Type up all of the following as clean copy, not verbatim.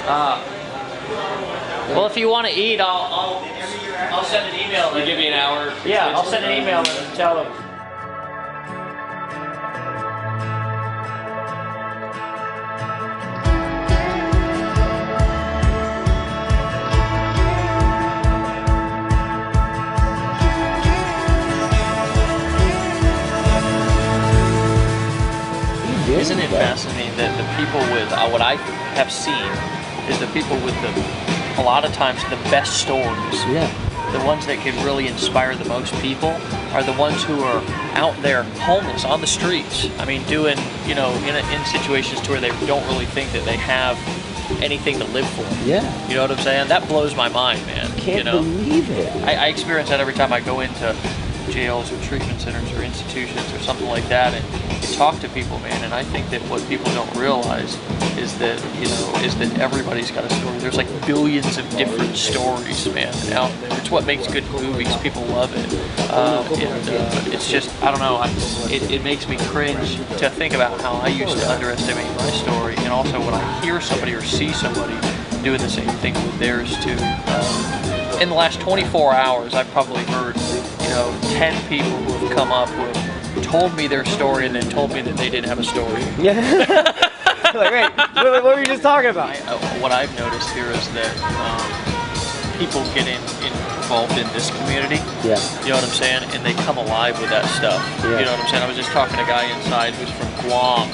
Well, if you want to eat, I'll send an email. You give me an hour. Yeah, I'll send an email and tell them. Isn't it fascinating that the people with what I have seen is the people with a lot of times the best stories. Yeah. The ones that can really inspire the most people are the ones who are out there homeless on the streets. I mean, doing, you know, in situations to where they don't really think that they have anything to live for. Yeah. You know what I'm saying? That blows my mind, man. Can't you know? believe it. I experience that every time I go into jails or treatment centers or institutions or something like that, and you talk to people, man, and I think that what people don't realize is that, you know, is that everybody's got a story. There's like billions of different stories, man, out there. It's what makes good movies. People love it. It's just, I don't know, it makes me cringe to think about how I used to underestimate my story, and also when I hear somebody or see somebody doing the same thing with theirs too. In the last 24 hours, I've probably heard, you know, 10 people who have come up who have told me their story and then told me that they didn't have a story. Yeah. Like, wait, what were you just talking about? What I've noticed here is that people get involved in this community. Yeah. You know what I'm saying? And they come alive with that stuff. Yeah. You know what I'm saying? I was just talking to a guy inside who's from Guam,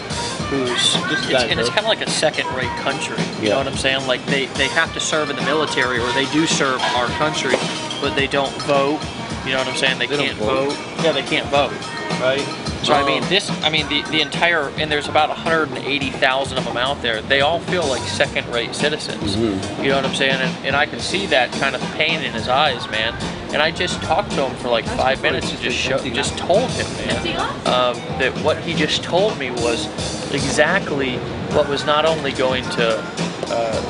it's kind of like a second-rate country. You know what I'm saying? Like they have to serve in the military, or they do serve our country, but they don't vote. You know what I'm saying? They can't vote. Yeah, they can't vote, right? So I mean, the entire, and there's about 180,000 of them out there. They all feel like second-rate citizens. You know what I'm saying? And I can see that kind of pain in his eyes, man. And I just talked to him for like 5 minutes and just told him, man, that what he just told me was exactly what was not only going to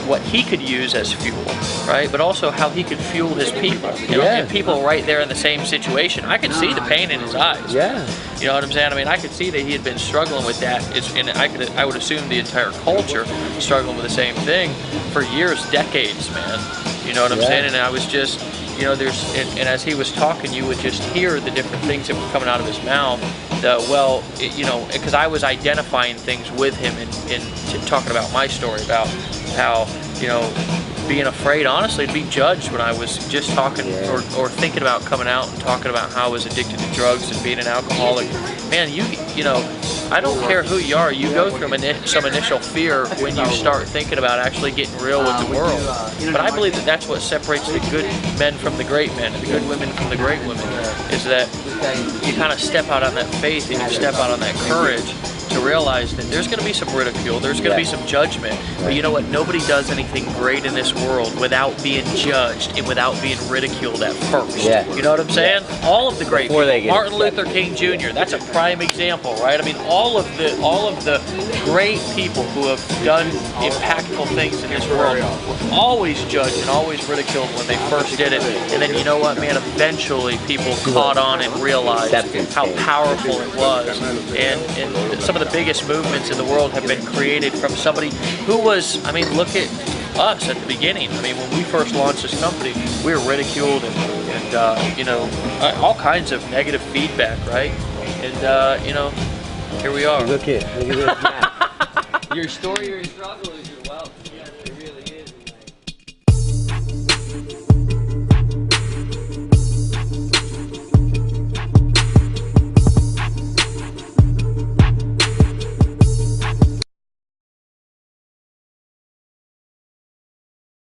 what he could use as fuel, right? But also how he could fuel his people. You know, and people right there in the same situation. I could see the pain in his eyes. Yeah. You know what I'm saying? I mean, I could see that he had been struggling with that, and I would assume the entire culture struggling with the same thing for years, decades, man. You know what I'm saying? And I was just, you know, and as he was talking, you would just hear the different things that were coming out of his mouth. You know, because I was identifying things with him and talking about my story about how, you know, being afraid, honestly, to be judged when I was just talking or thinking about coming out and talking about how I was addicted to drugs and being an alcoholic. Man, you know, I don't care who you are, you go through some initial fear when you start thinking about actually getting real with the world. But I believe that that's what separates the good men from the great men, and the good women from the great women, is that you kind of step out on that faith and you step out on that courage to realize that there's going to be some ridicule, there's going to be some judgment, but you know what? Nobody does anything great in this world without being judged and without being ridiculed at first. You know what I'm saying? All of the great people, Martin Luther King Jr., that's a prime example, right? I mean, all of the great people who have done impactful things in this world were always judged and always ridiculed when they first did it, and then you know what, man? Eventually, people caught on and realized how powerful it was, and some of the biggest movements in the world have been created from somebody who was, I mean, look at us at the beginning. I mean, when we first launched this company, we were ridiculed and you know, all kinds of negative feedback, right? And you know, here we are. Look at this. Your story or your struggle is your wealth. Yeah, it really is.